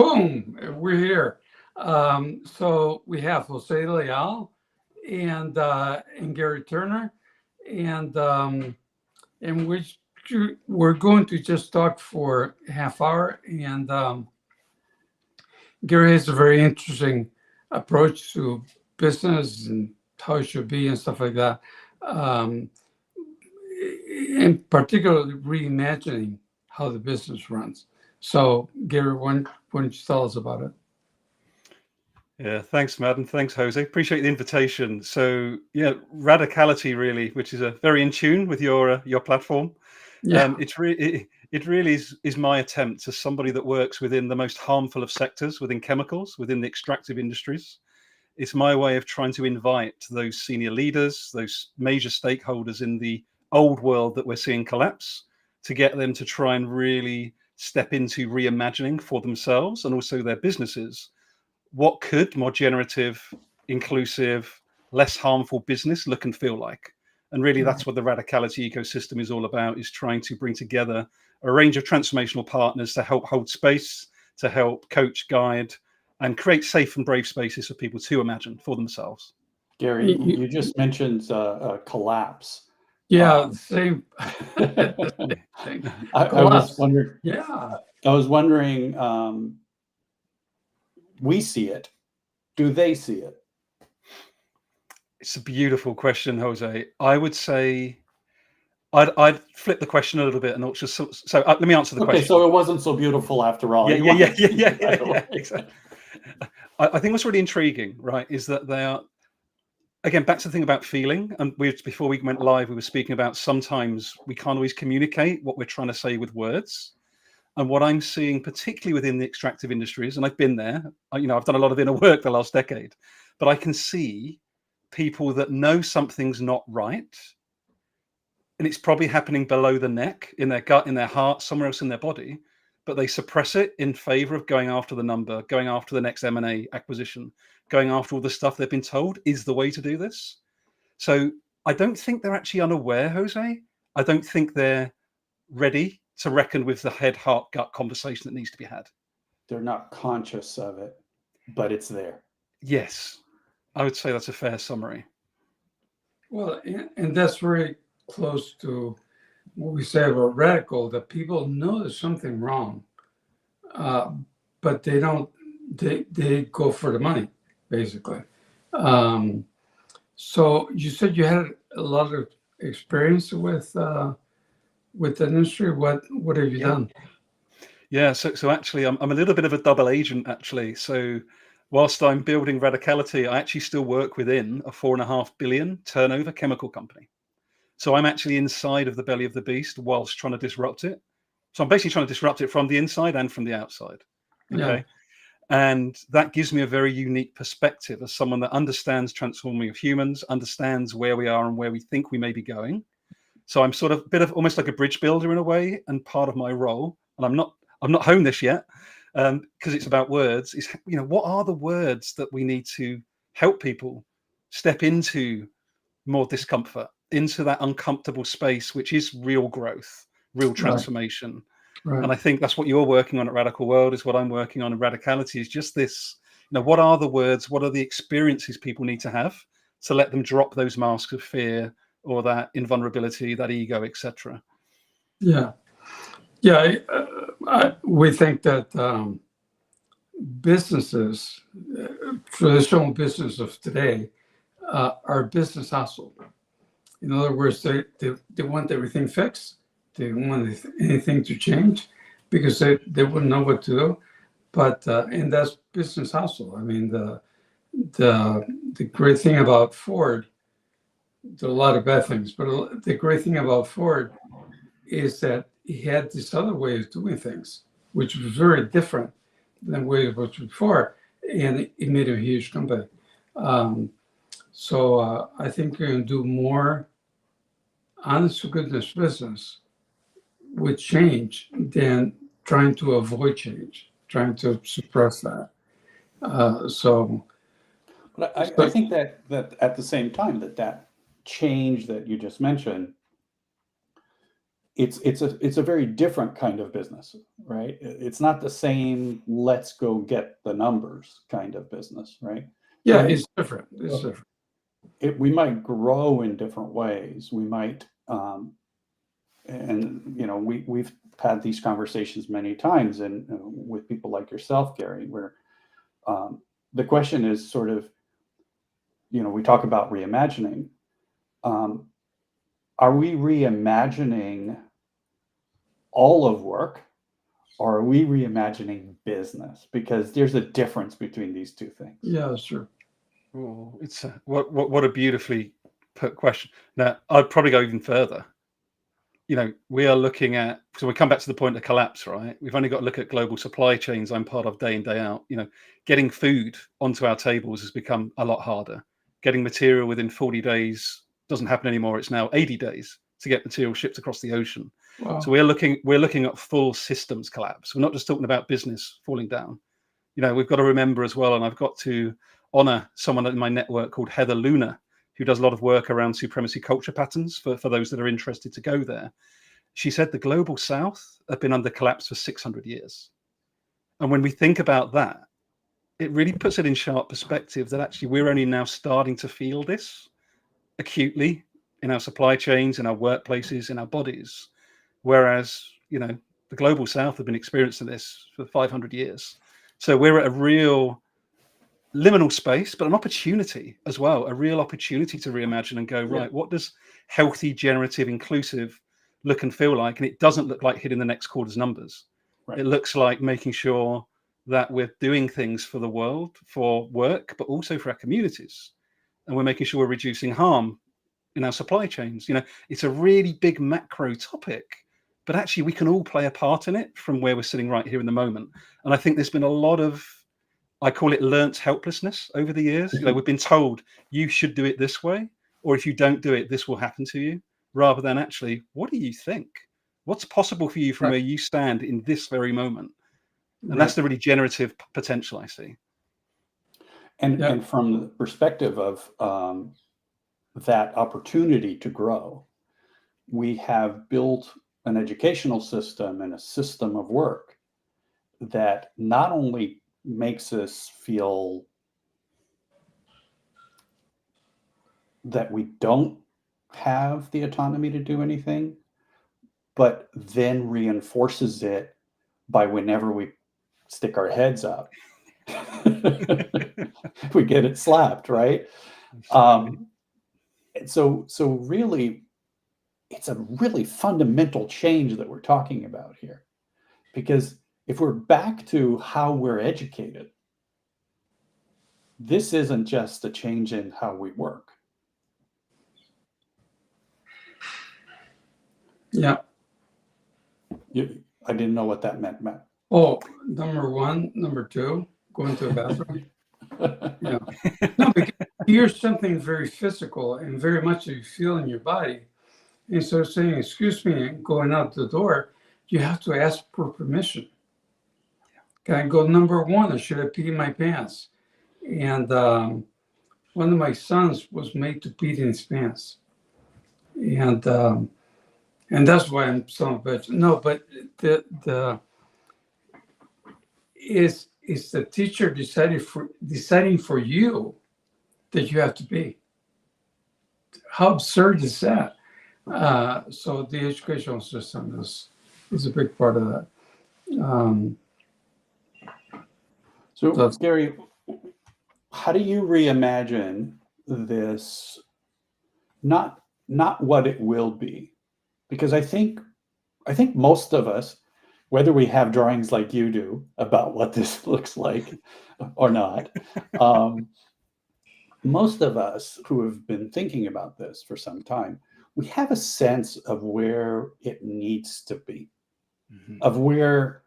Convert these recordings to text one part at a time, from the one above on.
Boom, we're here. So we have Jose Leal and Garry Turner, and which we're going to just talk for a half hour. And Garry has a very interesting approach to business and how it should be and stuff like that. Um, in particular, reimagining how the business runs. So, Garry, why don't you tell us about it? Yeah, thanks, Matt, and thanks, Jose. Appreciate the invitation. So, yeah, Radicality really, which is very in tune with your platform. Yeah. It really is my attempt as somebody that works within the most harmful of sectors, within chemicals, within the extractive industries. It's my way of trying to invite those senior leaders, those major stakeholders in the old world that we're seeing collapse, to get them to try and really step into reimagining for themselves and also their businesses. What could more generative, inclusive, less harmful business look and feel like? And really, that's what the Radicality ecosystem is all about, is trying to bring together a range of transformational partners to help hold space, to help coach, guide, and create safe and brave spaces for people to imagine for themselves. Garry, you just mentioned collapse. Yeah, same. I was wondering. Yeah. I was wondering. We see it. Do they see it? It's a beautiful question, Jose. I would say I'd flip the question a little bit and not just so let me answer the question. Okay, so it wasn't so beautiful after all. Yeah, exactly. I think what's really intriguing, right, is that they are, again, back to the thing about feeling. And before we went live, we were speaking about sometimes we can't always communicate what we're trying to say with words. And what I'm seeing, particularly within the extractive industries, and I've been there, I've done a lot of inner work the last decade, but I can see people that know something's not right, and it's probably happening below the neck, in their gut, in their heart, somewhere else in their body, but they suppress it in favor of going after the number, going after the next M&A acquisition, going after all the stuff they've been told is the way to do this. So I don't think they're actually unaware, Jose. I don't think they're ready to reckon with the head, heart, gut conversation that needs to be had. They're not conscious of it, but it's there. Yes, I would say that's a fair summary. Well, and that's very close to what we say about radical, that people know there's something wrong, but they don't, they go for the money, basically. So you said you had a lot of experience with the industry. What have you done? Yeah, so actually, I'm a little bit of a double agent, actually. So whilst I'm building Radicality, I actually still work within a $4.5 billion turnover chemical company. So I'm actually inside of the belly of the beast whilst trying to disrupt it. So I'm basically trying to disrupt it from the inside and from the outside. Okay. Yeah. And that gives me a very unique perspective as someone that understands transforming of humans, understands where we are and where we think we may be going. So I'm sort of a bit of almost like a bridge builder in a way, and part of my role, and I'm not honed this yet, because it's about words, is, what are the words that we need to help people step into more discomfort, into that uncomfortable space, which is real growth, real transformation. Right. And I think that's what you're working on at Radical World, is what I'm working on in Radicality, is just this, what are the words, what are the experiences people need to have to let them drop those masks of fear or that invulnerability, that ego, etc. Yeah. We think that businesses, traditional business of today, are business hustle. In other words, they want everything fixed. They don't want anything to change because they wouldn't know what to do. But and that's business hustle. I mean, the great thing about Ford, there are a lot of bad things, but the great thing about Ford is that he had this other way of doing things, which was very different than the way it was before, and it made a huge company. So I think you're going to do more honest to goodness business with change than trying to avoid change, trying to suppress that. But I think that at the same time, that change that you just mentioned it's a very different kind of business, right? It's not the same let's go get the numbers kind of business, right? Yeah, So it's different. It's different. we might grow in different ways. We might, and we've had these conversations many times, and with people like yourself, Garry, where the question is sort of, we talk about reimagining. Are we reimagining all of work, or are we reimagining business? Because there's a difference between these two things. Yeah, sure. Oh, it's what a beautifully put question. Now, I'd probably go even further. We are looking at, so we come back to the point of collapse, right? We've only got to look at global supply chains I'm part of day in, day out. Getting food onto our tables has become a lot harder. Getting material within 40 days doesn't happen anymore. It's now 80 days to get material shipped across the ocean. Wow. So we're looking at full systems collapse. We're not just talking about business falling down. We've got to remember as well, and I've got to honor someone in my network called Heather Luna, who does a lot of work around supremacy culture patterns for those that are interested to go there. She said the global south have been under collapse for 600 years. And when we think about that, it really puts it in sharp perspective that actually we're only now starting to feel this acutely in our supply chains, in our workplaces, in our bodies. Whereas, the global south have been experiencing this for 500 years. So we're at a real liminal space, but an opportunity as well, a real opportunity to reimagine and go, right, what does healthy, generative, inclusive look and feel like? And it doesn't look like hitting the next quarter's numbers. Right. It looks like making sure that we're doing things for the world, for work, but also for our communities. And we're making sure we're reducing harm in our supply chains. It's a really big macro topic, but actually we can all play a part in it from where we're sitting right here in the moment. And I think there's been a lot of, I call it learnt helplessness over the years. We've been told you should do it this way, or if you don't do it, this will happen to you, rather than actually, what do you think? What's possible for you from where you stand in this very moment? And that's the really generative potential I see. And from the perspective of that opportunity to grow, we have built an educational system and a system of work that not only makes us feel that we don't have the autonomy to do anything, but then reinforces it by whenever we stick our heads up, we get it slapped, right? So really, it's a really fundamental change that we're talking about here, because if we're back to how we're educated, this isn't just a change in how we work. Yeah. I didn't know what that meant, Matt. Oh, number one, number two, going to the bathroom. Yeah. No, because here's something very physical and very much you feel in your body. And so saying, excuse me, and going out the door, you have to ask for permission. Can I go number one, or should I pee in my pants? And one of my sons was made to pee in his pants. And that's why I'm son of a bitch. No, but is the teacher deciding for you that you have to pee? How absurd is that? So the educational system is a big part of that. So Garry, how do you reimagine this? Not what it will be, because I think most of us, whether we have drawings like you do about what this looks like or not, most of us who have been thinking about this for some time, we have a sense of where it needs to be, of where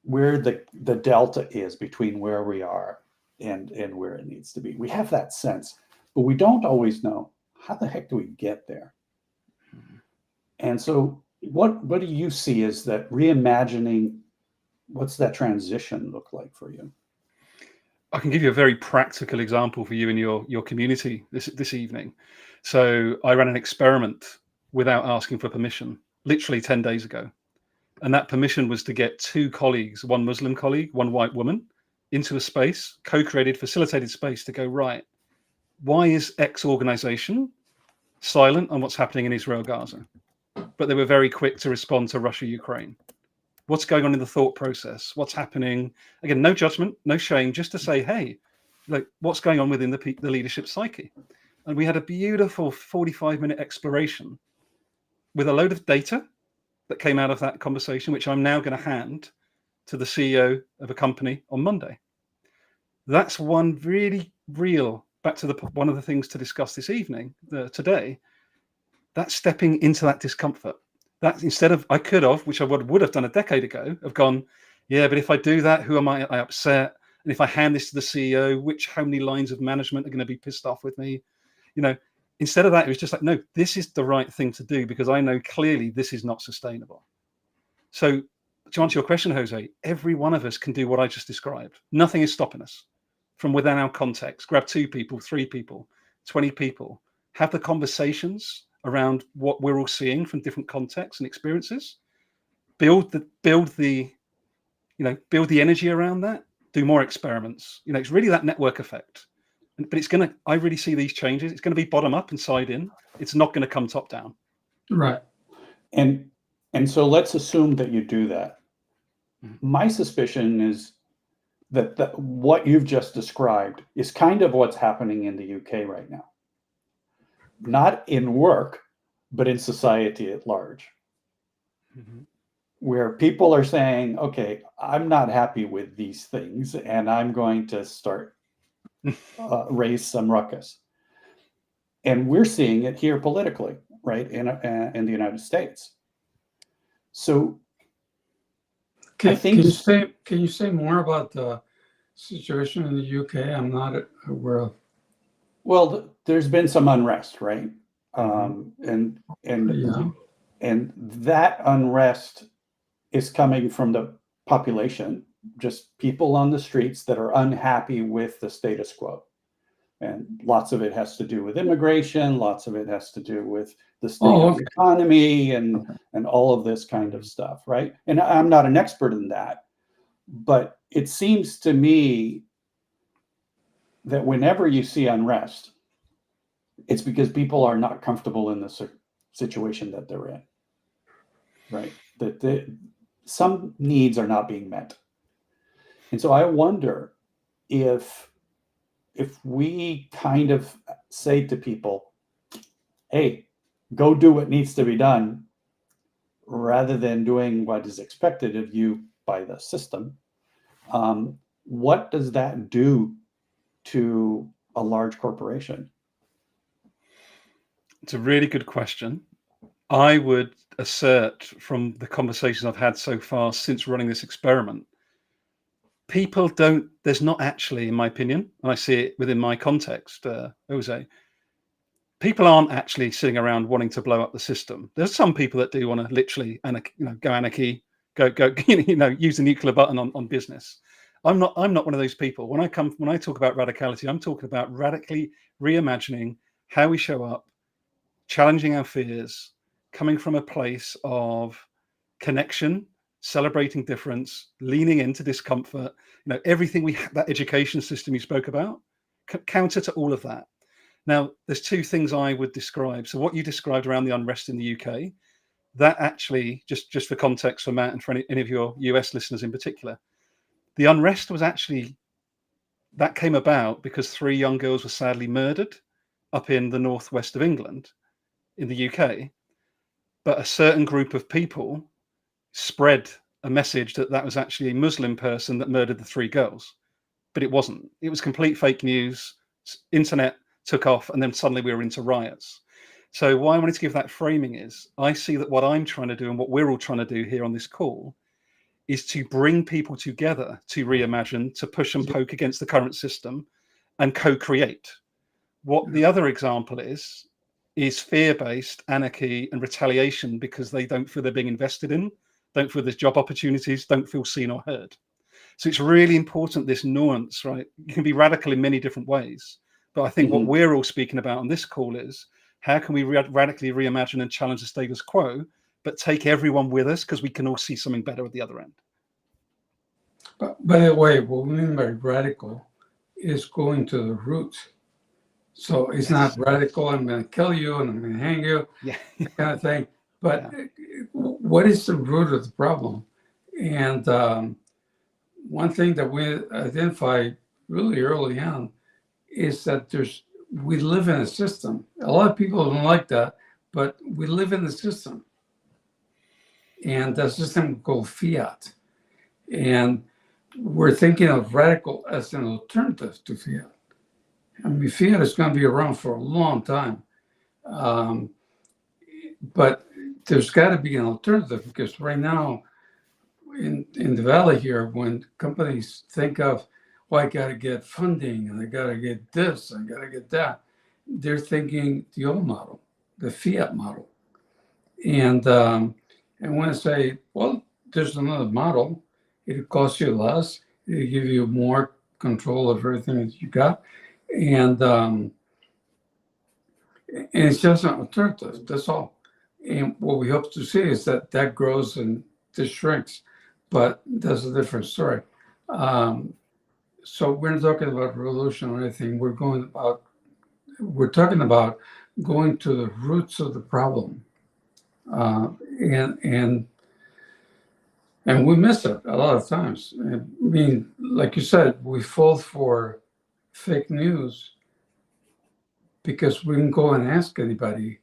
the delta is between where we are and where it needs to be. We have that sense, but we don't always know how the heck do we get there. And so what do you see as that reimagining? What's that transition look like for you? I can give you a very practical example for you and your community this evening. So I ran an experiment without asking for permission literally 10 days ago. And that permission was to get 2 colleagues, one Muslim colleague, one white woman, into a space, co-created, facilitated space to go, right, why is X organization silent on what's happening in Israel, Gaza? But they were very quick to respond to Russia, Ukraine. What's going on in the thought process? What's happening? Again, no judgment, no shame, just to say, hey, like, what's going on within the leadership psyche? And we had a beautiful 45-minute exploration with a load of data that came out of that conversation, which I'm now going to hand to the CEO of a company on Monday. That's one really real, back to one of the things to discuss this evening, today, that's stepping into that discomfort. That instead of, I could have, which I would have done a decade ago, have gone, yeah, but if I do that, who am I upset? And if I hand this to the CEO, how many lines of management are going to be pissed off with me? Instead of that, it was just like, no, this is the right thing to do because I know clearly this is not sustainable. So to answer your question, Jose, every one of us can do what I just described. Nothing is stopping us from within our context. Grab 2 people, 3 people, 20 people, have the conversations around what we're all seeing from different contexts and experiences, build the energy around that, do more experiments. It's really that network effect. But I really see these changes. It's going to be bottom up and side in. It's not going to come top down. Right. And so let's assume that you do that. My suspicion is that what you've just described is kind of what's happening in the UK right now. Not in work, but in society at large. Where people are saying, okay, I'm not happy with these things, and I'm going to start raise some ruckus. And we're seeing it here politically, right, in the United States. So can you say more about the situation in the UK? I'm not aware of. Well, there's been some unrest, right? And that unrest is coming from the population, just people on the streets that are unhappy with the status quo. And lots of it has to do with immigration, lots of it has to do with the state of the economy and all of this kind of stuff, right? And I'm not an expert in that, but it seems to me that whenever you see unrest, it's because people are not comfortable in the situation that they're in, right? That some needs are not being met. And so I wonder if we kind of say to people, hey, go do what needs to be done, rather than doing what is expected of you by the system, what does that do to a large corporation? It's a really good question. I would assert from the conversations I've had so far since running this experiment, there's not actually, in my opinion, and I see it within my context, Jose, people aren't actually sitting around wanting to blow up the system. There's some people that do want to literally go anarchy, go use the nuclear button on business. I'm not one of those people. When I talk about radicality, I'm talking about radically reimagining how we show up, challenging our fears, coming from a place of connection, celebrating difference, leaning into discomfort, everything that education system you spoke about, counter to all of that. Now, there's 2 things I would describe. So what you described around the unrest in the UK, that actually, just for context for Matt and for any of your US listeners in particular, the unrest that came about because 3 young girls were sadly murdered up in the northwest of England in the UK. But a certain group of people spread a message that was actually a Muslim person that murdered the 3 girls. But it wasn't. It was complete fake news. Internet took off, and then suddenly we were into riots. So why I wanted to give that framing is I see that what I'm trying to do and what we're all trying to do here on this call is to bring people together to reimagine, to push and poke against the current system and co-create. What the other example is fear-based anarchy and retaliation because they don't feel they're being invested in, don't feel there's job opportunities, don't feel seen or heard. So it's really important, this nuance, right? You can be radical in many different ways. But I think what we're all speaking about on this call is how can we radically reimagine and challenge the status quo but take everyone with us because we can all see something better at the other end. But by the way, what we mean by radical is going to the roots. So it's not radical, I'm going to kill you and I'm going to hang you, Yeah. that kind of thing. But what is the root of the problem? And one thing that we identified really early on is that we live in a system. A lot of people don't like that, but we live in the system. And the system called fiat. And we're thinking of radical as an alternative to fiat. I mean, fiat is going to be around for a long time. But there's got to be an alternative, because right now in the Valley here, when companies think of, well, I got to get funding and I got to get this, I got to get that, they're thinking the old model, the fiat model. And when I say, well, there's another model, it costs you less, it give you more control of everything that you got. And it's just an alternative, that's all. And what we hope to see is that grows and this shrinks, but that's a different story. So we're not talking about revolution or anything. We're talking about going to the roots of the problem, and we miss it a lot of times. I mean, like you said, we fall for fake news because we didn't go and ask anybody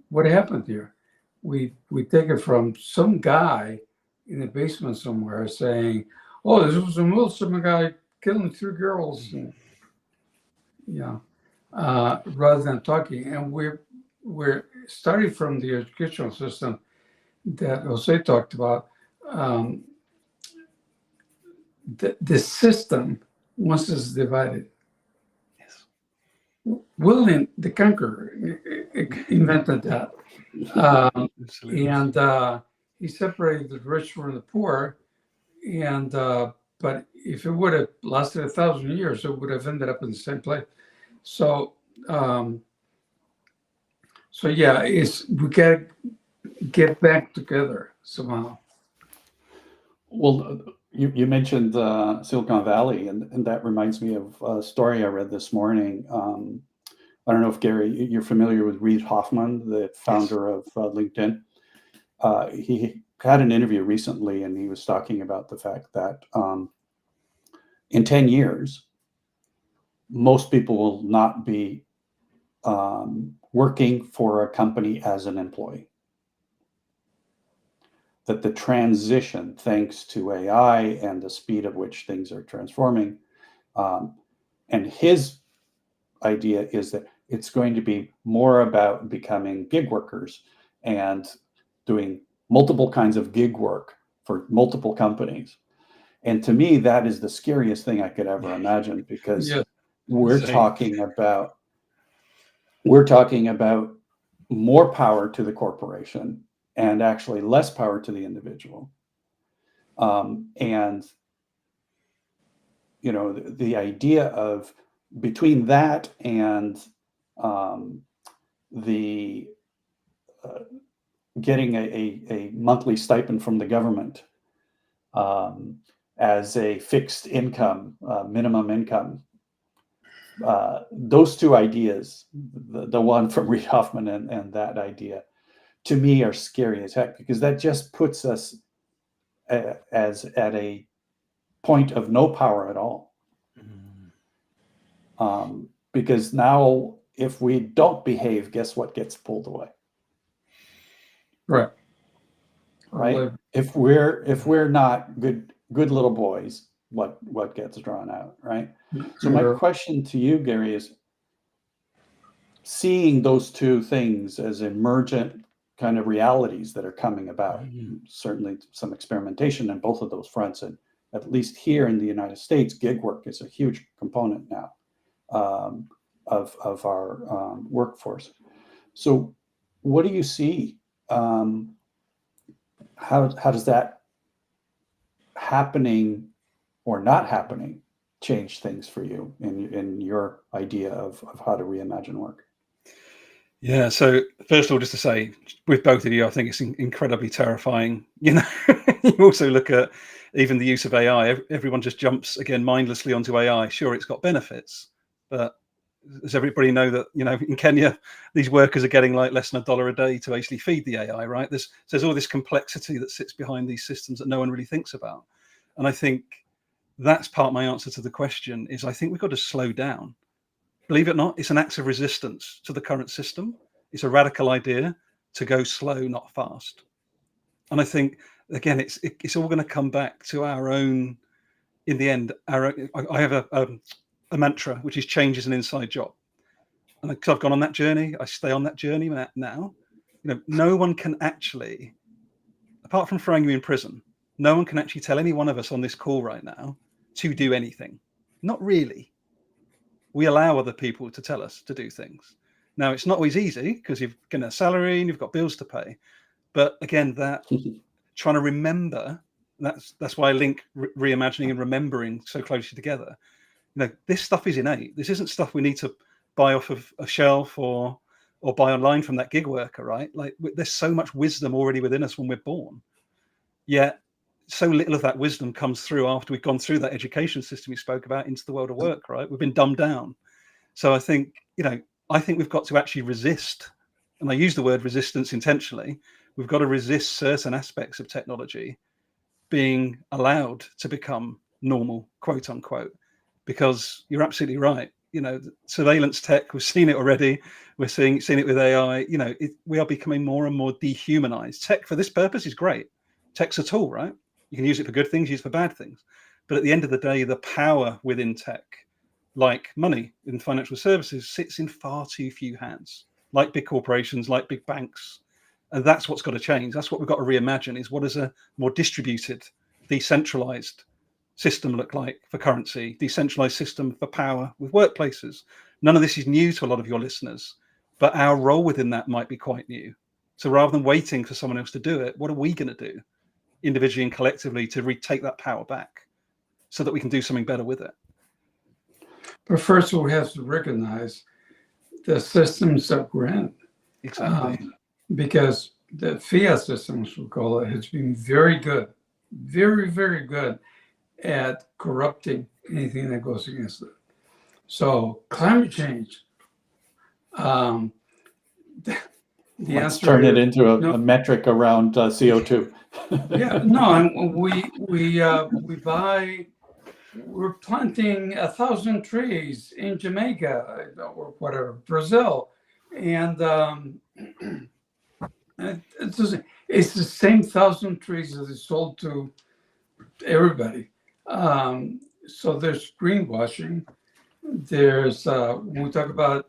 what happened here. We take it from some guy in the basement somewhere saying, "Oh, this was a Muslim guy killing 3 girls," and, rather than talking. And we're starting from the educational system that Jose talked about. The system, once it's divided, William the Conqueror invented that. And he separated the rich from the poor. And but if it would have lasted 1,000 years, it would have ended up in the same place. So yeah, we gotta get back together somehow. Well, you mentioned Silicon Valley, and that reminds me of a story I read this morning. I don't know if, Garry, you're familiar with Reid Hoffman, the founder of LinkedIn. He had an interview recently, and he was talking about the fact that in 10 years, most people will not be working for a company as an employee. That the transition, thanks to AI and the speed at which things are transforming, and his idea is that it's going to be more about becoming gig workers and doing multiple kinds of gig work for multiple companies. And to me, that is the scariest thing I could ever imagine, because we're talking about more power to the corporation and actually less power to the individual. And the idea of, between that and the getting a monthly stipend from the government as a fixed income, minimum income, those two ideas, the one from Reid Hoffman and that idea, to me are scary as heck, because that just puts us as at a point of no power at all. Because now, if we don't behave, guess what gets pulled away? Right. If we're not good little boys, what gets drawn out, right? So my question to you, Garry, is, seeing those two things as emergent kind of realities that are coming about, certainly some experimentation in both of those fronts, and at least here in the United States, gig work is a huge component now of our workforce. So what do you see? How does that happening or not happening change things for you in your idea of how to reimagine work? Yeah. So first of all, just to say, with both of you, I think it's incredibly terrifying. You also look at even the use of AI. Everyone just jumps again mindlessly onto AI. Sure, it's got benefits, but does everybody know that in Kenya these workers are getting like less than $1 a day to actually feed the AI? Right? There's all this complexity that sits behind these systems that no one really thinks about, and I think that's part of my answer to the question is I think we've got to slow down. Believe it or not, it's an act of resistance to the current system. It's a radical idea to go slow, not fast. And I think, again, it's all going to come back to our own, in the end, I have a mantra, which is change is an inside job. And because I've gone on that journey, I stay on that journey now. No one can actually, apart from throwing you in prison, no one can actually tell any one of us on this call right now to do anything. Not really. We allow other people to tell us to do things. Now, it's not always easy because you've got a salary and you've got bills to pay. But again, that trying to remember, that's why I link reimagining and remembering so closely together. This stuff is innate. This isn't stuff we need to buy off of a shelf or buy online from that gig worker, right? Like there's so much wisdom already within us when we're born. Yet so little of that wisdom comes through after we've gone through that education system we spoke about into the world of work, right? We've been dumbed down. So I think we've got to actually resist. And I use the word resistance intentionally. We've got to resist certain aspects of technology being allowed to become normal, quote unquote, because you're absolutely right. Surveillance tech, we've seen it already. We're seeing it with AI. We are becoming more and more dehumanized. Tech for this purpose is great. Tech's a tool, right? You can use it for good things, use it for bad things. But at the end of the day, the power within tech, like money in financial services, sits in far too few hands, like big corporations, like big banks. And that's what's got to change. That's what we've got to reimagine, is what does a more distributed, decentralized system look like for currency, decentralized system for power with workplaces. None of this is new to a lot of your listeners, but our role within that might be quite new. So rather than waiting for someone else to do it, what are we going to do individually and collectively to retake that power back so that we can do something better with it? But first, we have to recognize the systems that we're in. Exactly. Because the fiat system, as we call it, has been very good, very, very good at corrupting anything that goes against it. So climate change, Let's turn it into a metric around CO2. Yeah, no, and we're planting 1,000 trees in Jamaica or whatever, Brazil, and it's the same 1,000 trees that is sold to everybody. So there's greenwashing. There's when we talk about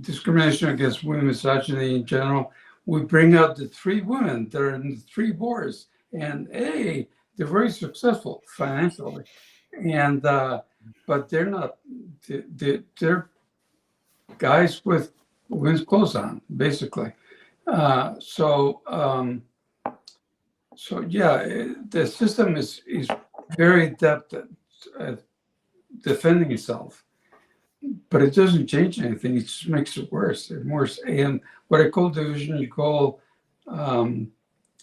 discrimination against women, misogyny in general, we bring out the 3 women that are in the 3 wars, and hey, they're very successful financially, and but they're not. They're guys with women's clothes on, basically. So yeah, the system is very adept at defending itself, but it doesn't change anything. It just makes it worse and worse. And what I call division, you call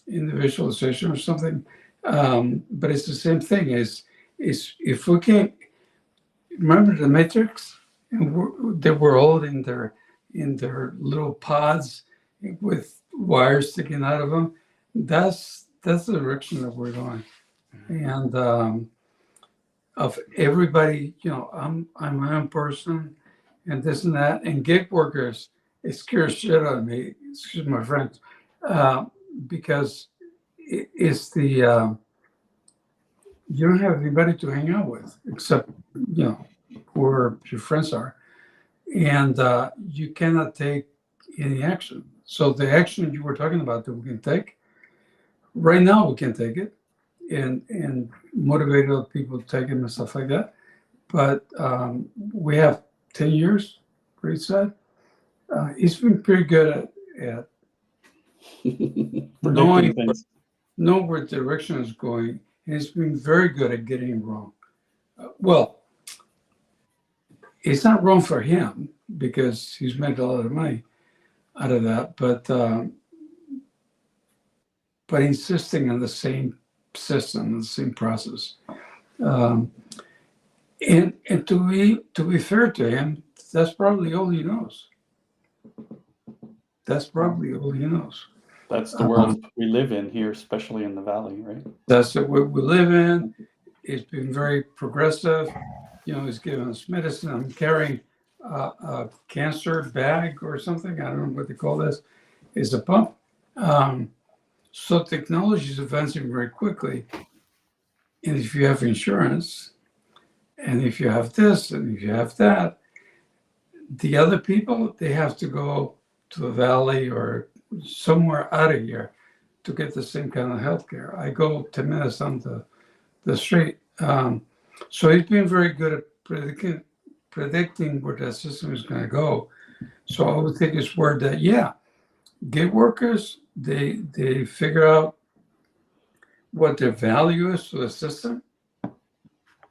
individualization or something. But it's the same thing. Is if we can't remember the Matrix, and they were all in their little pods with wires sticking out of them. That's the direction that we're going. And of everybody, I'm my own person, and this and that, and gig workers, it scares shit out of me. Excuse my French, because it's the you don't have anybody to hang out with except whoever your friends are, and you cannot take any action. So the action you were talking about that we can take right now, we can take it and motivate other people to take it and stuff like that. But we have 10 years, Great said. He's been pretty good at knowing where the direction is going, and he's been very good at getting it wrong. Well, it's not wrong for him, because he's made a lot of money out of that. But insisting on the same system, the same process. And to be fair to him, that's probably all he knows. That's probably all he knows. That's the world we live in here, especially in the Valley, right? That's the world we live in. It's been very progressive. You know, he's giving us medicine. I'm carrying a cancer bag or something. I don't know what they call this. It's a pump. So technology is advancing very quickly. And if you have insurance, and if you have this, and if you have that, the other people, they have to go to the Valley or somewhere out of here to get the same kind of healthcare. I go 10 minutes on the street. So he's been very good at predicting where that system is going to go. So I would take his word that, yeah, gig workers, they figure out what their value is to the system,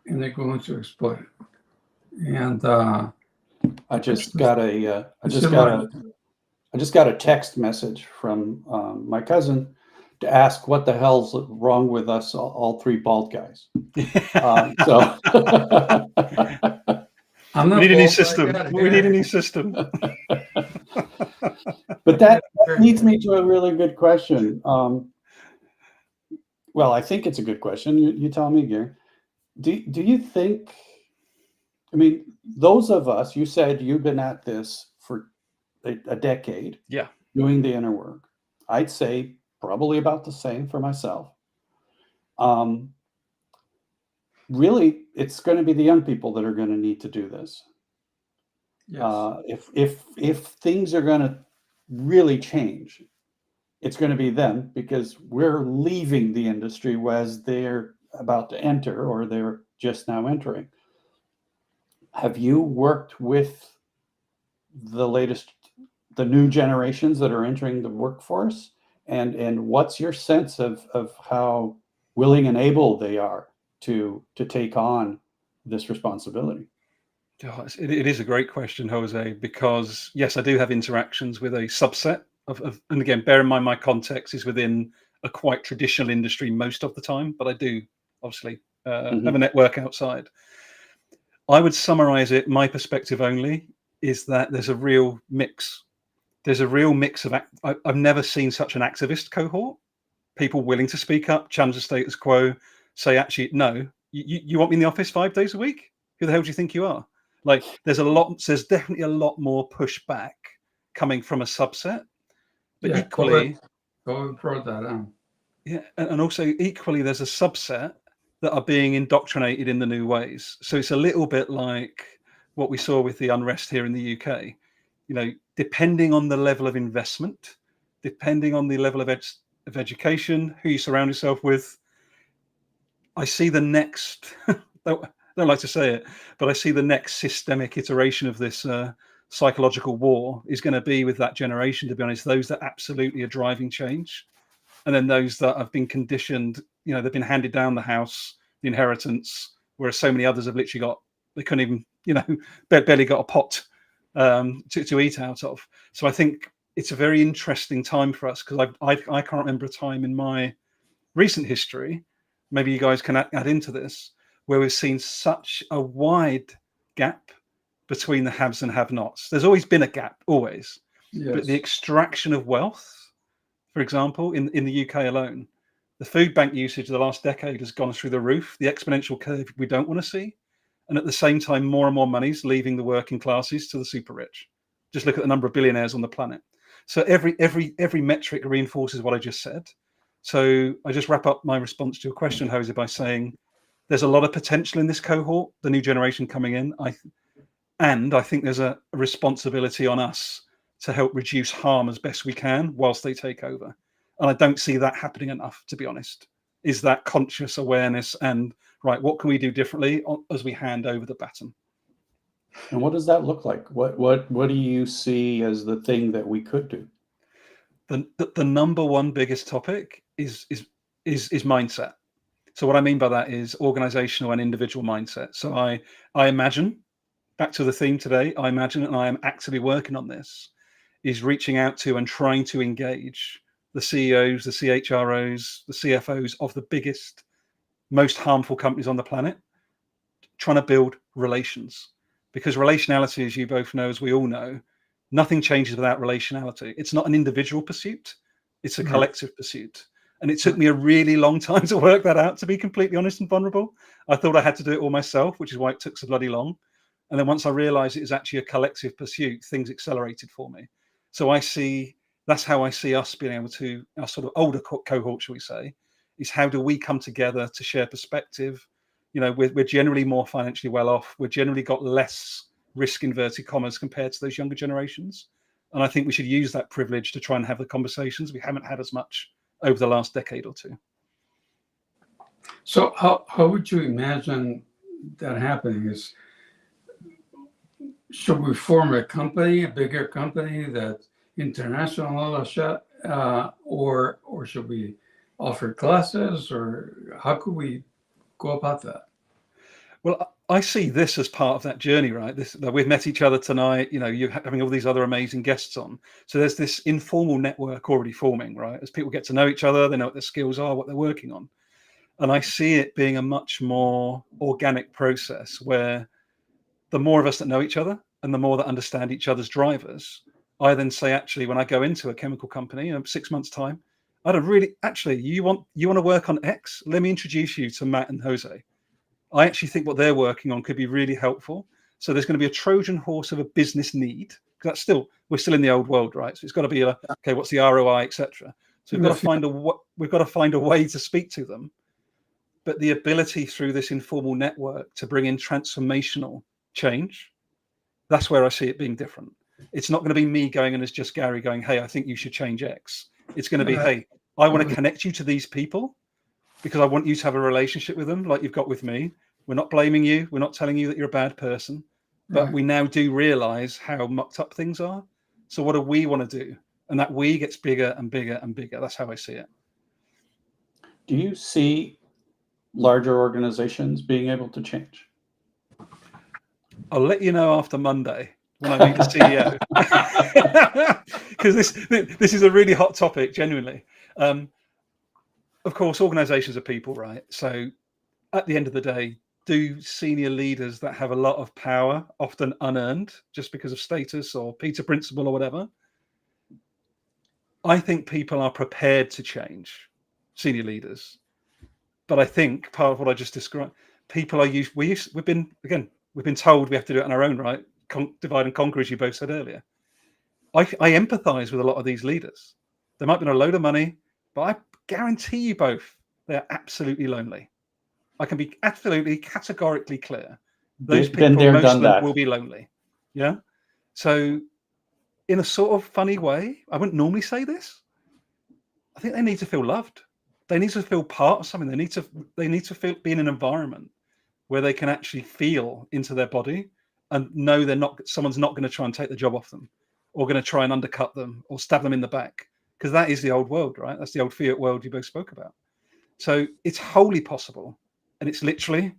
and they're going to exploit it. And I just got a text message from my cousin to ask what the hell's wrong with us, all three bald guys. So I'm not we need a new bald, system. but I got We need a hair. new system. But that leads me to a really good question. Well, I think it's a good question. You tell me, Gary. Do you think, I mean, those of us, you said you've been at this for a decade, Yeah. doing the inner work. I'd say probably about the same for myself. Really, it's going to be the young people that are going to need to do this. Yes. If things are going to really change, it's going to be them, because we're leaving the industry as they're about to enter, or they're just now entering. Have you worked with the new generations that are entering the workforce? And what's your sense of how willing and able they are to take on this responsibility? Oh, it is a great question, Jose, because yes, I do have interactions with a subset of, and again, bear in mind my context is within a quite traditional industry most of the time, but I do obviously have a network outside. I would summarize it, my perspective only, is that there's a real mix. There's a real mix of, I've never seen such an activist cohort, people willing to speak up, challenge the status quo, say, actually, no, you want me in the office 5 days a week? Who the hell do you think you are? Like, there's definitely a lot more pushback coming from a subset, but equally, go brought that on. Yeah, and also equally, there's a subset that are being indoctrinated in the new ways. So it's a little bit like what we saw with the unrest here in the UK. You know, depending on the level of investment, depending on the level of education, who you surround yourself with, I see the next. Don't like to say it, but I see the next systemic iteration of this psychological war is going to be with that generation, to be honest, those that absolutely are driving change. And then those that have been conditioned, you know, they've been handed down the house, the inheritance, whereas so many others have literally they couldn't even, you know, barely got a pot to eat out of. So I think it's a very interesting time for us, because I can't remember a time in my recent history, maybe you guys can add into this, where we've seen such a wide gap between the haves and have-nots. There's always been a gap, always. Yes. But the extraction of wealth, for example, in the UK alone, the food bank usage of the last decade has gone through the roof, the exponential curve we don't want to see. And at the same time, more and more money's leaving the working classes to the super rich. Just look at the number of billionaires on the planet. So every metric reinforces what I just said. So I just wrap up my response to your question, Jose, by saying there's a lot of potential in this cohort, the new generation coming in. I think there's a responsibility on us to help reduce harm as best we can whilst they take over. And I don't see that happening enough, to be honest, is that conscious awareness and, right, what can we do differently as we hand over the baton? And what does that look like? What do you see as the thing that we could do? The number one biggest topic is mindset. So what I mean by that is organizational and individual mindset. So I imagine back to the theme today, I imagine, and I am actively working on this, is reaching out to and trying to engage the CEOs, the CHROs, the CFOs of the biggest, most harmful companies on the planet, trying to build relations. Because relationality, as you both know, as we all know, nothing changes without relationality. It's not an individual pursuit, it's a collective pursuit. And it took me a really long time to work that out, to be completely honest and vulnerable. I thought I had to do it all myself, which is why it took so bloody long. And then once I realized it was actually a collective pursuit, things accelerated for me. So that's how I see us being able to, our sort of older cohort, shall we say, is how do we come together to share perspective? You know, we're generally more financially well off. We've generally got less risk, inverted commas, compared to those younger generations. And I think we should use that privilege to try and have the conversations we haven't had as much over the last decade or two. So how would you imagine that happening? Is should we form a company, a bigger company that's international, all that shit, or should we offer classes, or how could we go about that? Well, I see this as part of that journey, right? That we've met each other tonight. You know, you're having all these other amazing guests on. So there's this informal network already forming, right? As people get to know each other, they know what their skills are, what they're working on. And I see it being a much more organic process where the more of us that know each other and the more that understand each other's drivers, I then say, actually, when I go into a chemical company in 6 months' time, I don't really, actually, you want to work on X? Let me introduce you to Matt and Jose. I actually think what they're working on could be really helpful. So there's going to be a Trojan horse of a business need. That's we're still in the old world, right? So it's got to be okay, what's the ROI, etc. So we've got to find a way to speak to them. But the ability through this informal network to bring in transformational change, that's where I see it being different. It's not going to be me going in as just Garry going, hey, I think you should change X. It's going to be, hey, I want to connect you to these people because I want you to have a relationship with them like you've got with me. We're not blaming you. We're not telling you that you're a bad person. But we now do realize how mucked up things are. So what do we want to do? And that we gets bigger and bigger and bigger. That's how I see it. Do you see larger organizations being able to change? I'll let you know after Monday when I meet the CEO, because this is a really hot topic, genuinely. Of course, organizations are people, right? So at the end of the day, do senior leaders that have a lot of power, often unearned, just because of status or Peter Principle or whatever, I think people are prepared to change, senior leaders. But I think part of what I just described, people are we've been told we have to do it on our own, right? Divide and conquer, as you both said earlier. I empathize with a lot of these leaders. They might be on a load of money, but I guarantee you both, they're absolutely lonely. I can be absolutely categorically clear. Those people, most of them will be lonely. Yeah. So in a sort of funny way, I wouldn't normally say this. I think they need to feel loved. They need to feel part of something. They need to feel, be in an environment where they can actually feel into their body and know someone's not going to try and take the job off them or going to try and undercut them or stab them in the back. Because that is the old world, right? That's the old fiat world you both spoke about. So it's wholly possible. And it's literally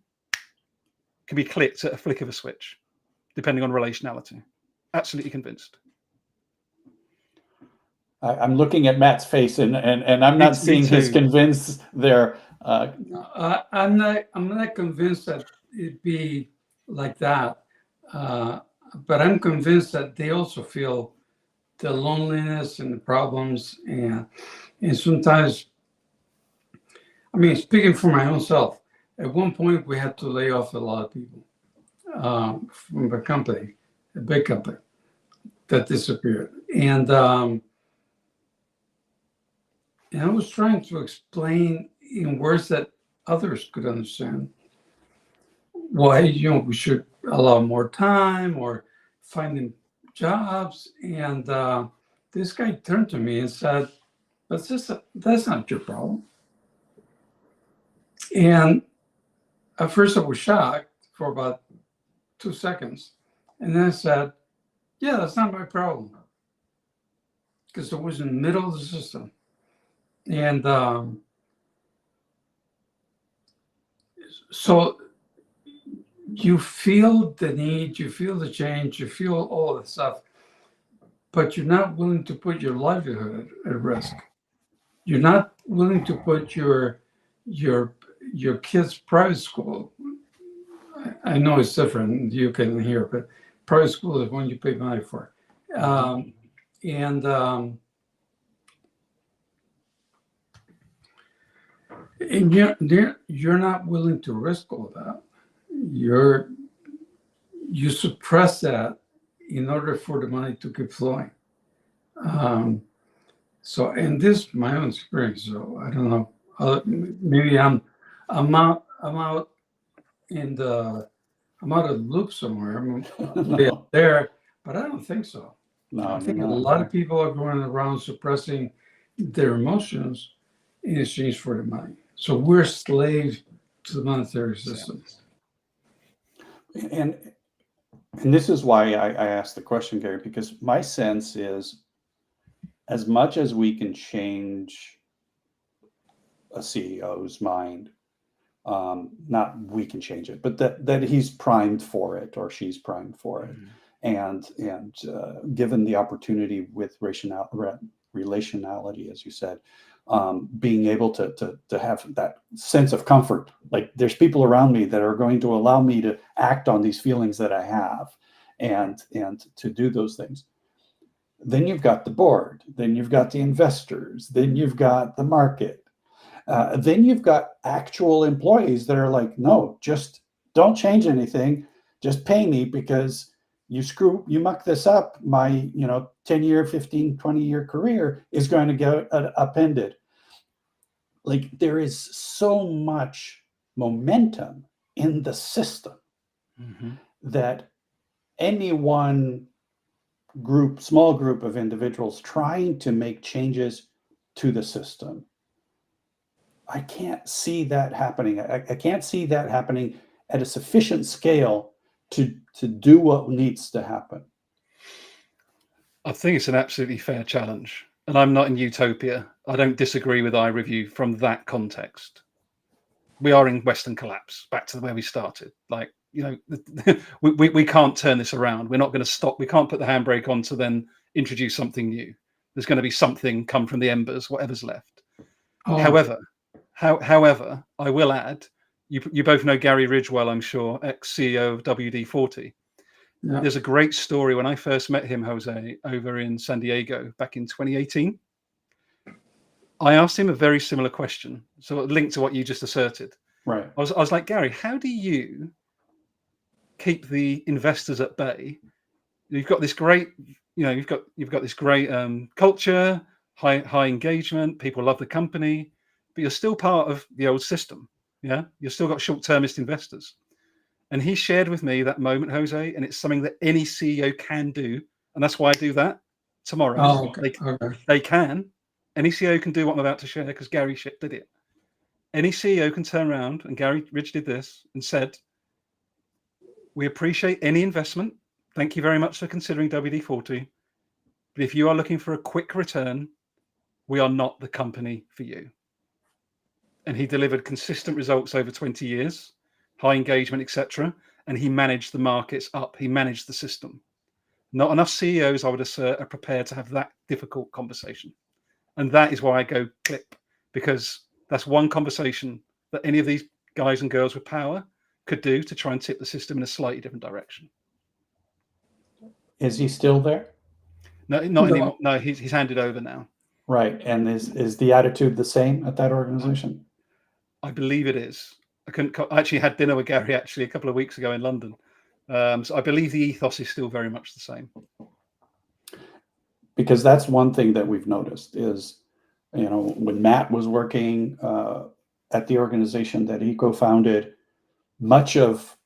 can be clicked at a flick of a switch, depending on relationality. Absolutely convinced. I'm looking at Matt's face, and I'm not seeing his convince there. I'm not convinced that it'd be like that, but I'm convinced that they also feel the loneliness and the problems, and sometimes, I mean, speaking for my own self, at one point we had to lay off a lot of people from a company, a big company that disappeared, and I was trying to explain in words that others could understand why, we should allow more time or finding jobs. And this guy turned to me and said, that's not your problem. And at first I was shocked for about 2 seconds. And then I said, yeah, that's not my problem. Because it was in the middle of the system. And so you feel the need, you feel the change, you feel all that stuff, but you're not willing to put your livelihood at risk. You're not willing to put your kids' private school. I know it's different, you can hear, but private school is one you pay money for. And you're not willing to risk all that. You suppress that in order for the money to keep flowing. So, and this is my own experience. So I don't know. Maybe I'm out in the I'm out of the loop somewhere. I'm No, there, but I don't think so. no, I think a you're not. lot of people are going around suppressing their emotions in exchange for the money. So we're slaves to the monetary system. And this is why I asked the question, Gary, because my sense is, as much as we can change a CEO's mind, not we can change it, but that he's primed for it or she's primed for it, and given the opportunity with relationality, as you said, being able to have that sense of comfort, like there's people around me that are going to allow me to act on these feelings that I have, and to do those things. Then you've got the board, then you've got the investors, then you've got the market, then you've got actual employees that are like, no, just don't change anything, just pay me, because you muck this up, my 10-year, 15, 20-year career is going to get upended. Like, there is so much momentum in the system that any one small group of individuals trying to make changes to the system, I can't see that happening. I can't see that happening at a sufficient scale to do what needs to happen. I think it's an absolutely fair challenge. And I'm not in utopia. I don't disagree with iReview from that context. We are in Western collapse, back to where we started. Like, we can't turn this around. We're not going to stop. We can't put the handbrake on to then introduce something new. There's going to be something come from the embers, whatever's left. However, I will add, you both know Gary Ridgewell, I'm sure, ex-CEO of WD-40. Yeah. There's a great story when I first met him, Jose, over in San Diego back in 2018. I asked him a very similar question, so linked to what you just asserted. Right. I was like, Gary, how do you keep the investors at bay? You've got this great, you've got this great culture, high engagement. People love the company, but you're still part of the old system. Yeah, you've still got short-termist investors. And he shared with me that moment, Jose, and it's something that any CEO can do, and that's why I do that tomorrow. Oh, okay. They can. Any CEO can do what I'm about to share because Gary did it. Any CEO can turn around, and Gary Ridge did this and said, "We appreciate any investment. Thank you very much for considering WD-40. But if you are looking for a quick return, we are not the company for you." And he delivered consistent results over 20 years, high engagement, etc. And he managed the markets up. He managed the system. Not enough CEOs, I would assert, are prepared to have that difficult conversation. And that is why I go clip, because that's one conversation that any of these guys and girls with power could do to try and tip the system in a slightly different direction. Is he still there? No, not anymore. No, he's handed over now. Right. And is the attitude the same at that organization? I believe it is. I actually had dinner with Gary a couple of weeks ago in London. So I believe the ethos is still very much the same. Because that's one thing that we've noticed is, when Matt was working at the organization that he co-founded, much of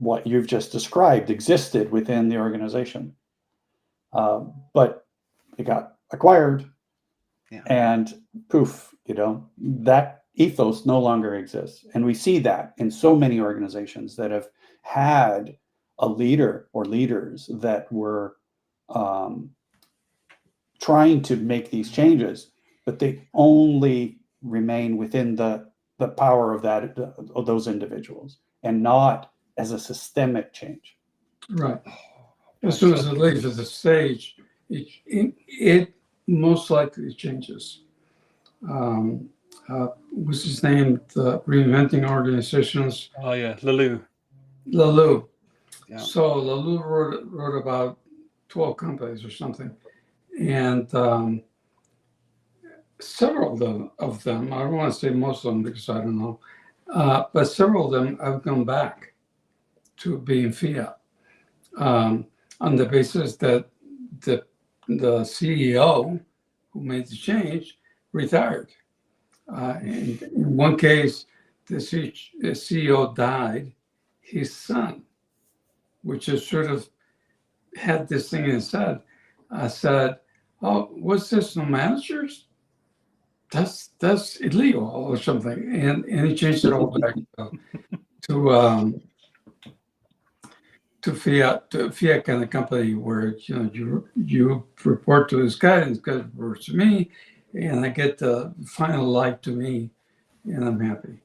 what you've just described existed within the organization. But it got acquired, and poof, that ethos no longer exists. And we see that in so many organizations that have had a leader or leaders that were trying to make these changes, but they only remain within the power of those individuals and not as a systemic change. Right. As soon as it leaves the stage, it most likely changes. What's his name? The Reinventing Organizations. Oh yeah, Leal. Leal. Yeah. So Leal wrote about 12 companies or something, and several of them, I don't want to say most of them because I don't know, but several of them have gone back to being fiat on the basis that the CEO who made the change retired. In one case, the CEO died. His son, which is sort of had this thing in his head, said, "Oh, what's this? No managers? That's illegal or something." And he changed it all back to fiat kind of company where you report to this guy and this guy reports to me, and I get the final light to me, and I'm happy.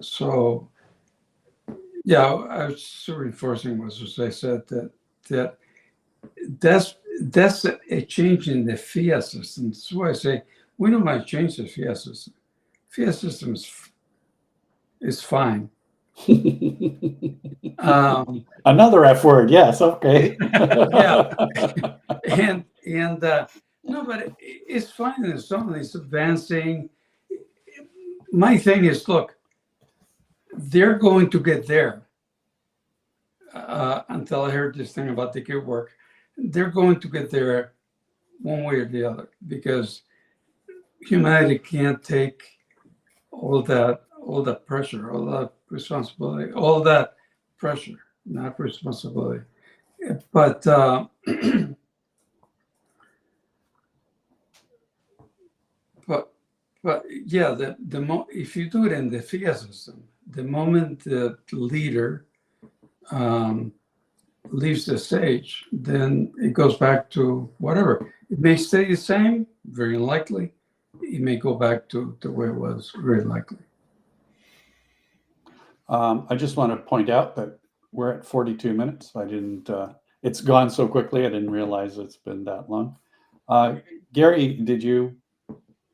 So yeah, I was sort of reinforcing what I said that's a change in the fiat system. That's why I say we don't want to change the fiat system. Fiat system is fine. Another F word, yes, okay. Yeah, and no, but it's fine in some it's advancing. My thing is, look, they're going to get there. Until I heard this thing about the good work, they're going to get there one way or the other because humanity can't take all that pressure, all that responsibility, all that pressure, not responsibility. But but yeah, if you do it in the fiat system, the moment the leader leaves the stage, then it goes back to whatever. It may stay the same, very unlikely. It may go back to the way it was, very likely. I just want to point out that we're at 42 minutes. I didn't, it's gone so quickly, I didn't realize it's been that long. Garry, did you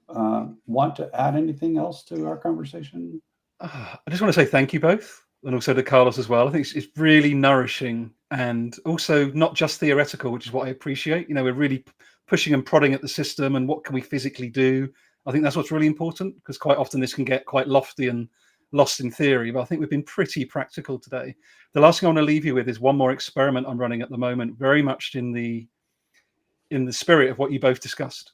want to add anything else to our conversation? I just want to say thank you both, and also to Carlos as well. I think it's really nourishing and also not just theoretical, which is what I appreciate. We're really pushing and prodding at the system and what can we physically do. I think that's what's really important because quite often this can get quite lofty and lost in theory, but I think we've been pretty practical today. The last thing I want to leave you with is one more experiment I'm running at the moment, very much in the spirit of what you both discussed.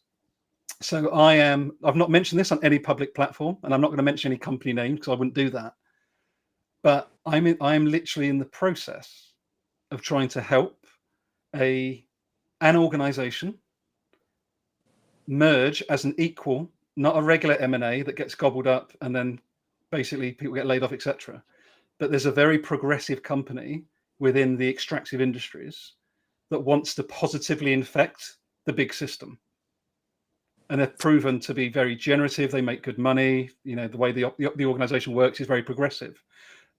So I've not mentioned this on any public platform, and I'm not going to mention any company name because I wouldn't do that. But I'm literally in the process of trying to help an organization merge as an equal, not a regular M&A that gets gobbled up and then basically people get laid off, etc. But there's a very progressive company within the extractive industries that wants to positively infect the big system. And they're proven to be very generative. They make good money. The way the organization works is very progressive.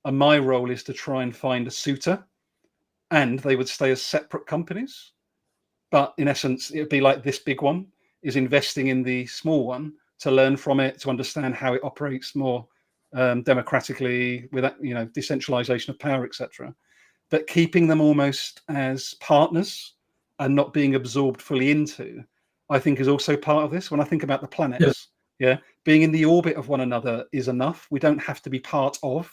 And my role is to try and find a suitor, and they would stay as separate companies. But in essence, it would be like this big one is investing in the small one to learn from it, to understand how it operates more democratically, with decentralization of power, etc. But keeping them almost as partners and not being absorbed fully into, I think, is also part of this. When I think about the planets, being in the orbit of one another is enough. We don't have to be part of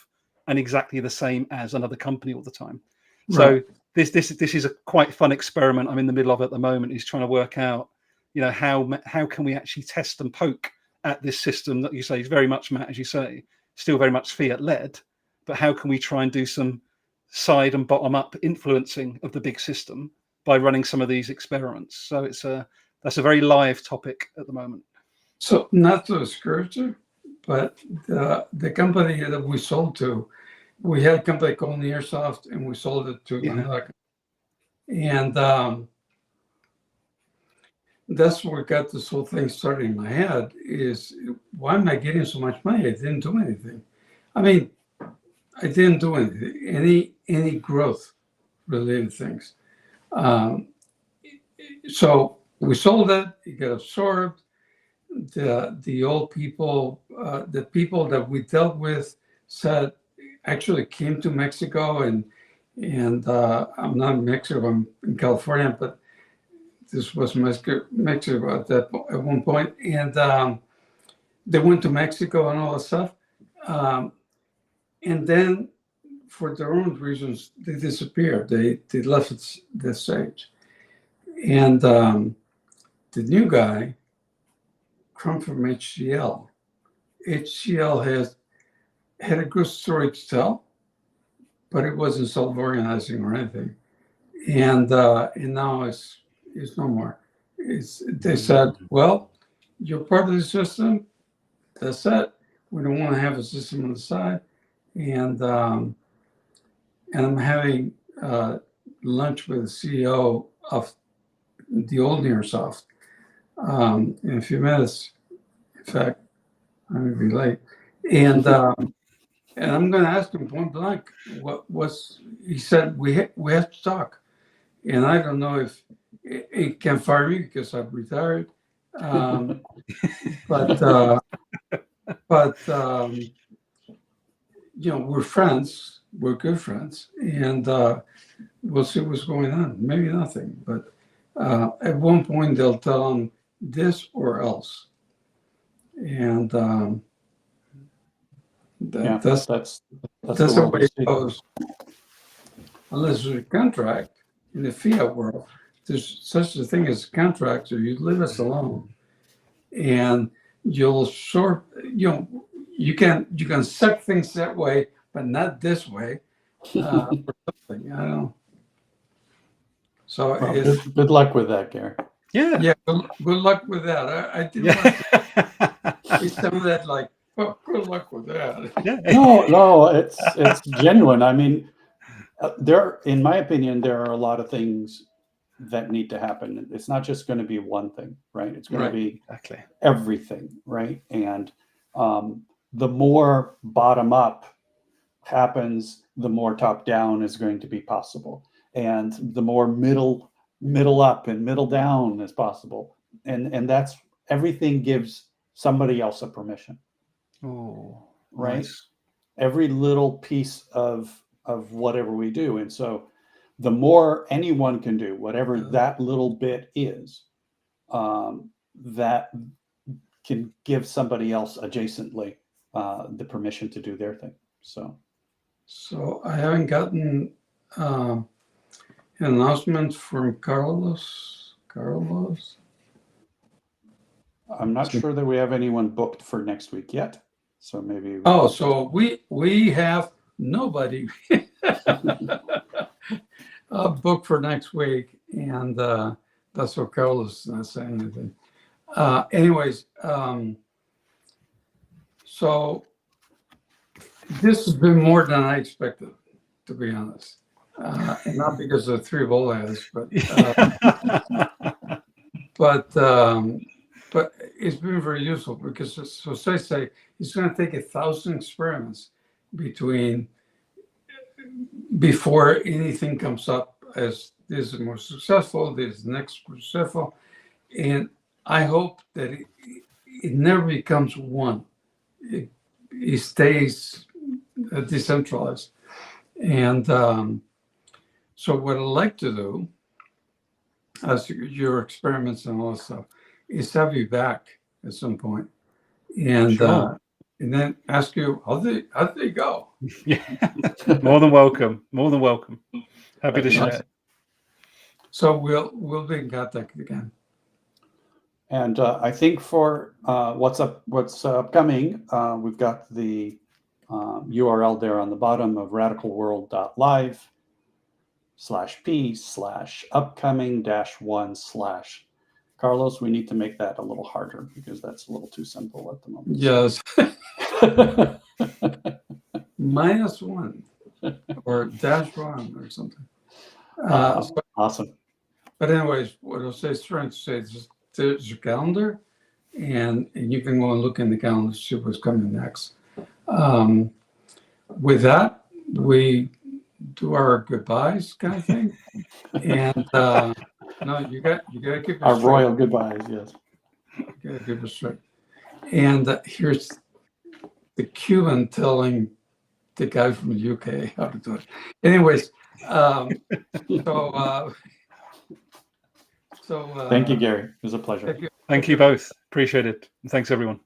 and exactly the same as another company all the time. Right. So this is a quite fun experiment I'm in the middle of at the moment, is trying to work out, how can we actually test and poke at this system that you say is very much, Matt, as you say, still very much fiat led, but how can we try and do some side and bottom up influencing of the big system by running some of these experiments? So that's a very live topic at the moment. So not to discourage you, but the company that we sold to, we had a company called Nearsoft, and we sold it to another company. And that's where got this whole thing started in my head, is why am I getting so much money? I didn't do anything. I mean, I didn't do anything, any growth related things. So we sold it. It got absorbed. The old people, the people that we dealt with, said actually came to Mexico, and I'm not in Mexico. I'm in California, but this was Mexico at one point, and they went to Mexico and all that stuff, and then for their own reasons they disappeared. They left the stage, and the new guy come from HCL. HCL had a good story to tell, but it wasn't self-organizing or anything. And now it's no more. They said, well, you're part of the system. That's it. We don't want to have a system on the side. And I'm having lunch with the CEO of the old Nearsoft in a few minutes. In fact, I'm going to be late. And I'm going to ask him point blank, he said, we have to talk. And I don't know if he can fire me because I've retired. But we're friends. We're good friends. And we'll see what's going on. Maybe nothing. But at one point, they'll tell him this or else. And that's the way it goes. Unless there's a contract in the fiat world, there's such a thing as a contract, so you leave us alone, and you'll you can suck things that way, but not this way. For something, I don't know. So well, good luck with that, Garry. Yeah. Good luck with that. I didn't want to say some of that like, oh, good luck with that. Yeah. No, it's genuine. I mean, in my opinion, there are a lot of things that need to happen. It's not just going to be one thing, right? It's going to be everything, right? And the more bottom up happens, the more top down is going to be possible, and the more middle up and middle down is possible, and that's everything gives somebody else a permission. Oh, right. Nice. Every little piece of whatever we do. And so the more anyone can do, whatever that little bit is, that can give somebody else adjacently the permission to do their thing. So I haven't gotten an announcement from Carlos. I'm not sure that we have anyone booked for next week yet. So maybe. So we have nobody booked for next week, and that's what Carlos is not saying anything. Anyways, so this has been more than I expected, to be honest, and not because of 3 Volt ads, but it's been very useful because, so say it's going to take 1,000 experiments before anything comes up as this is more successful, this is next successful, and I hope that it never becomes one. It stays decentralized, and so what I'd like to do, as your experiments and all that stuff, is have you back at some point, and and then ask you how they go. Yeah, more than welcome. Happy to share. So we'll be in contact again. And I think for what's upcoming, we've got the URL there on the bottom of radicalworld.live/p/upcoming-1/ Carlos, we need to make that a little harder because that's a little too simple at the moment. Yes. -1 or -1 or something. Awesome. But anyways, what I was trying to say is there's your calendar, and you can go and look in the calendar to see what's coming next. With that, we do our goodbyes kind of thing. And no, you gotta give Our us straight. royal goodbyes, yes. You gotta give us straight. And here's the Cuban telling the guy from the UK how to do it. Anyways, Thank you, Gary. It was a pleasure. Thank you. Thank you both. Appreciate it. And thanks, everyone.